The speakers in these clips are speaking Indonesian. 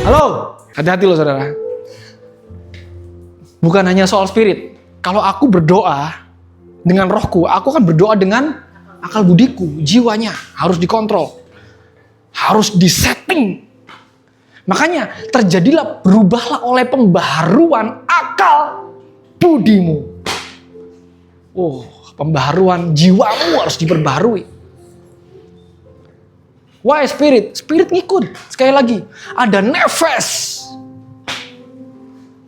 Halo, hati-hati loh saudara. Bukan hanya soal spirit. Kalau aku berdoa dengan rohku, aku akan berdoa dengan akal budiku, jiwanya harus dikontrol, harus disetting. Makanya terjadilah berubahlah oleh pembaharuan akal budimu. Oh, pembaharuan jiwamu harus diperbaharui. Why spirit? Spirit ngikut. Sekali lagi, ada nefes.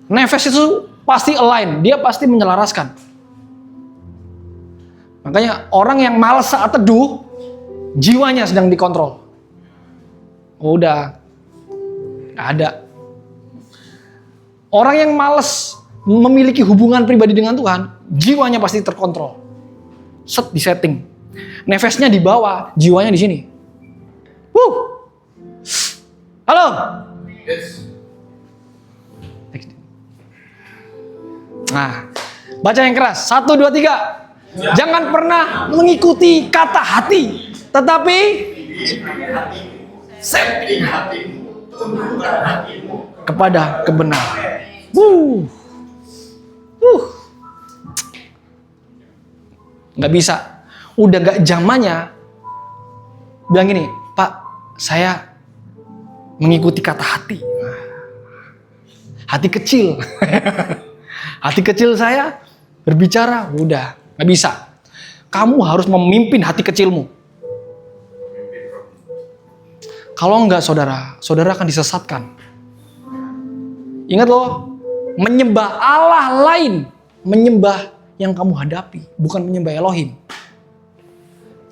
Nefes itu pasti align, dia pasti menyelaraskan. Makanya orang yang malas saat teduh, jiwanya sedang dikontrol. Udah, gak ada. Orang yang malas memiliki hubungan pribadi dengan Tuhan, jiwanya pasti terkontrol. Set di setting. Nefesnya di bawah, jiwanya di sini. Halo. Yes. Nah, baca yang keras. 1, 2, 3. Jangan pernah mengikuti kata hati, tetapi Setting hatimu, tundukkan hatimu kepada kebenaran. Nggak bisa. Udah gak zamannya bilang gini, Pak, saya mengikuti kata hati. Hati kecil. Hati kecil saya berbicara, udah gak bisa. Kamu harus memimpin hati kecilmu. Kalau enggak saudara akan disesatkan. Ingat loh, menyembah Allah lain, menyembah yang kamu hadapi, bukan menyembah Elohim.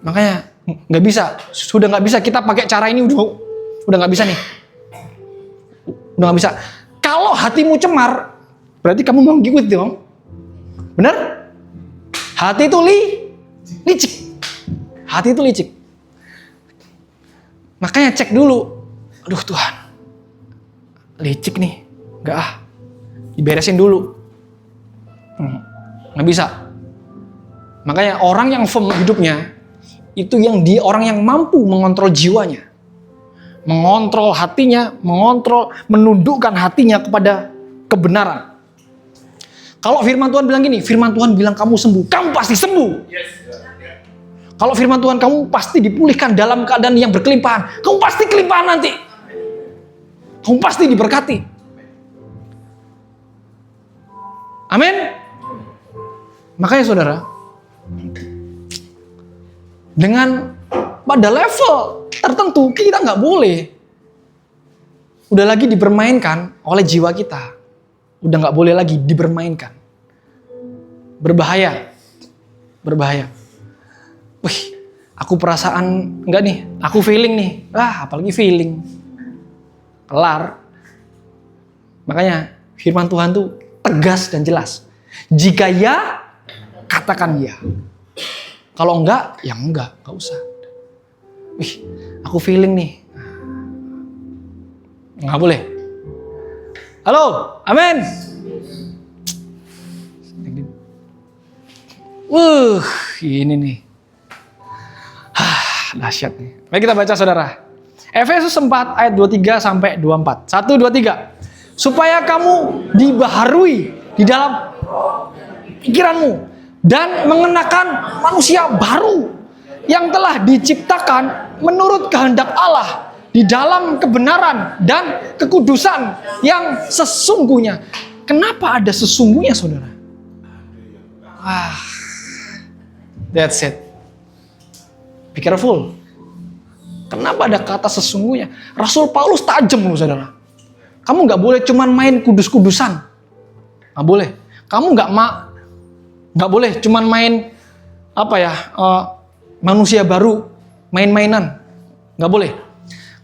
Makanya nggak bisa, sudah nggak bisa kita pakai cara ini, udah nggak bisa nih, udah nggak bisa. Kalau hatimu cemar, berarti kamu mau ngikut dong, benar? Hati itu licik, hati itu licik. Makanya cek dulu, aduh Tuhan, licik nih, nggak diberesin dulu, nggak bisa. Makanya orang yang firm hidupnya itu orang yang mampu mengontrol jiwanya, mengontrol hatinya, menundukkan hatinya kepada kebenaran. Kalau firman Tuhan bilang gini, firman Tuhan bilang kamu sembuh, kamu pasti sembuh. Kalau firman Tuhan kamu pasti dipulihkan dalam keadaan yang berkelimpahan, kamu pasti kelimpahan nanti. Kamu pasti diberkati. Amin. Makanya saudara, dengan pada level tertentu kita nggak boleh udah lagi dipermainkan oleh jiwa kita. Udah nggak boleh lagi dipermainkan. Berbahaya. Wih, aku perasaan enggak nih, aku feeling nih. Apalagi feeling. Kelar. Makanya firman Tuhan tuh tegas dan jelas. Jika ya, katakan ya. Kalau enggak, ya enggak usah. Wih, aku feeling nih. Enggak boleh. Halo, amin. Ini nih. Dahsyat nih. Mari kita baca saudara. Efesus 4 ayat 23 sampai 24. 1, 2, 3. Supaya kamu dibaharui di dalam pikiranmu dan mengenakan manusia baru yang telah diciptakan menurut kehendak Allah di dalam kebenaran dan kekudusan yang sesungguhnya. Kenapa ada sesungguhnya, saudara? That's it. Be careful. Kenapa ada kata sesungguhnya? Rasul Paulus tajam loh, saudara. Kamu nggak boleh cuman main kudus-kudusan. Nggak boleh. Kamu nggak boleh cuman main manusia baru, main-mainan. Nggak boleh.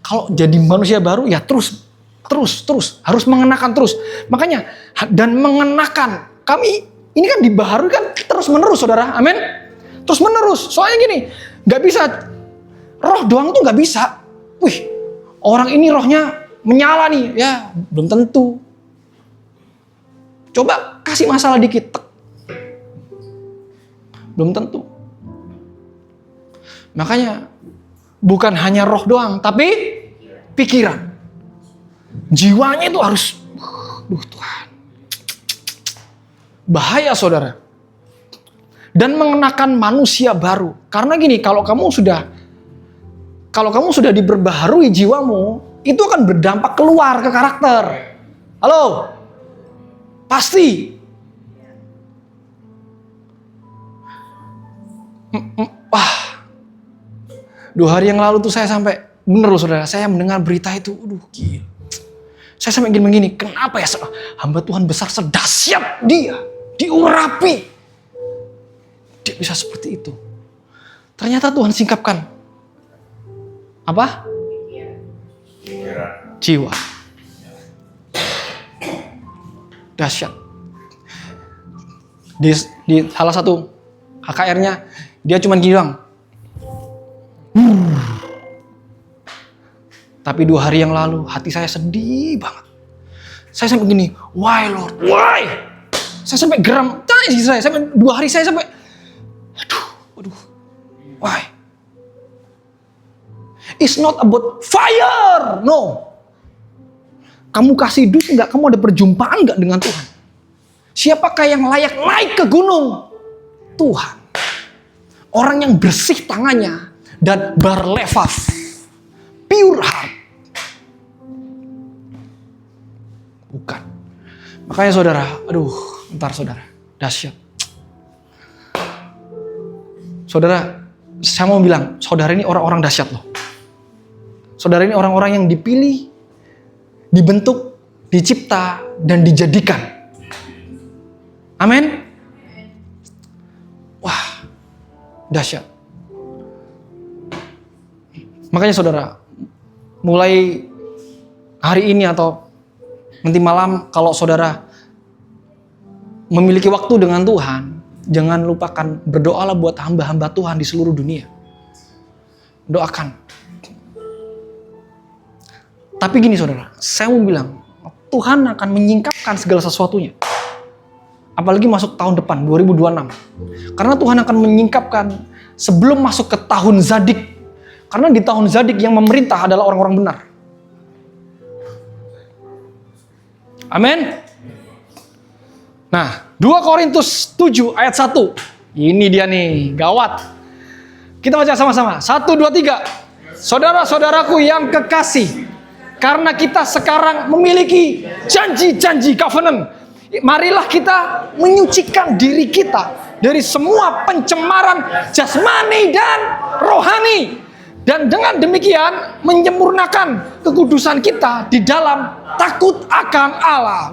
Kalau jadi manusia baru ya terus harus mengenakan terus. Makanya dan mengenakan, kami ini kan dibaharui kan terus menerus, saudara. Amin. Terus menerus. Soalnya gini, nggak bisa roh doang tuh nggak bisa. Wih, orang ini rohnya menyala nih, ya belum tentu. Coba kasih masalah dikit, belum tentu. Makanya bukan hanya roh doang, tapi pikiran. Jiwanya itu harus, Tuhan. Bahaya saudara. Dan mengenakan manusia baru. Karena gini, kalau kamu sudah diperbaharui jiwamu, itu akan berdampak keluar ke karakter. Halo? Pasti. Wah. 2 hari yang lalu tuh saya sampai, bener loh saudara, saya mendengar berita itu, gila. Saya sampai begini, kenapa ya hamba Tuhan besar sedahsyat dia, diurapi. Dia bisa seperti itu. Ternyata Tuhan singkapkan. Apa? Jiwa. Dahsyat. Di salah satu HKR-nya, dia cuma gini doang. Tapi 2 hari yang lalu, hati saya sedih banget. Saya sampai gini, why Lord, why? Saya sampai geram, sampai 2 hari saya sampai, aduh, why? It's not about fire, no. Kamu kasih duit enggak, kamu ada perjumpaan enggak dengan Tuhan? Siapakah yang layak naik ke gunung? Tuhan. Orang yang bersih tangannya dan berlefaf, pure heart. Bukan. Makanya saudara, ntar saudara, dahsyat. Saudara, saya mau bilang, saudara ini orang-orang dahsyat loh. Saudara ini orang-orang yang dipilih, dibentuk, dicipta, dan dijadikan. Amin. Wah, dahsyat. Makanya saudara, mulai hari ini atau nanti malam kalau saudara memiliki waktu dengan Tuhan, jangan lupakan berdoalah buat hamba-hamba Tuhan di seluruh dunia. Doakan. Tapi gini saudara, saya mau bilang, Tuhan akan menyingkapkan segala sesuatunya. Apalagi masuk tahun depan, 2026. Karena Tuhan akan menyingkapkan sebelum masuk ke tahun Zadik. Karena di tahun Zadik yang memerintah adalah orang-orang benar. Amin. Nah, 2 Korintus 7 ayat 1. Ini dia nih, gawat. Kita baca sama-sama. 1, 2, 3. Saudara-saudaraku yang kekasih, karena kita sekarang memiliki janji-janji covenant, marilah kita menyucikan diri kita dari semua pencemaran jasmani dan rohani. Dan dengan demikian menyempurnakan kekudusan kita di dalam takut akan Allah.